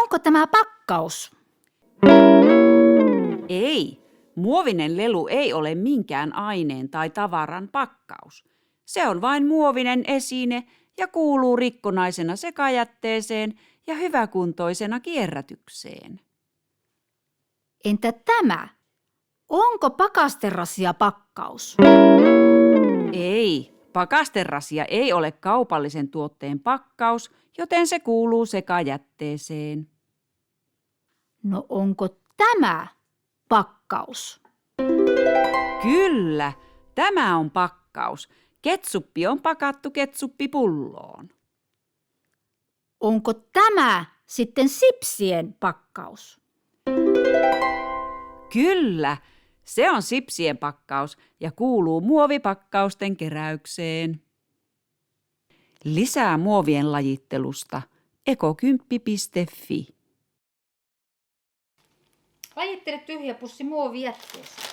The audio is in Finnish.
Onko tämä pakkaus? Ei, muovinen lelu ei ole minkään aineen tai tavaran pakkaus. Se on vain muovinen esine ja kuuluu rikkonaisena sekajätteeseen ja hyväkuntoisena kierrätykseen. Entä tämä? Onko pakasterasia pakkaus? Ei, pakasterasia ei ole kaupallisen tuotteen pakkaus, joten se kuuluu sekajätteeseen. No onko tämä pakkaus? Kyllä, tämä on pakkaus. Ketsuppi on pakattu ketsuppipulloon. Onko tämä sitten sipsien pakkaus? Kyllä, se on sipsien pakkaus ja kuuluu muovipakkausten keräykseen. Lisää muovien lajittelusta ekokymppi.fi. Lajittele tyhjä pussi muovijätteeseen.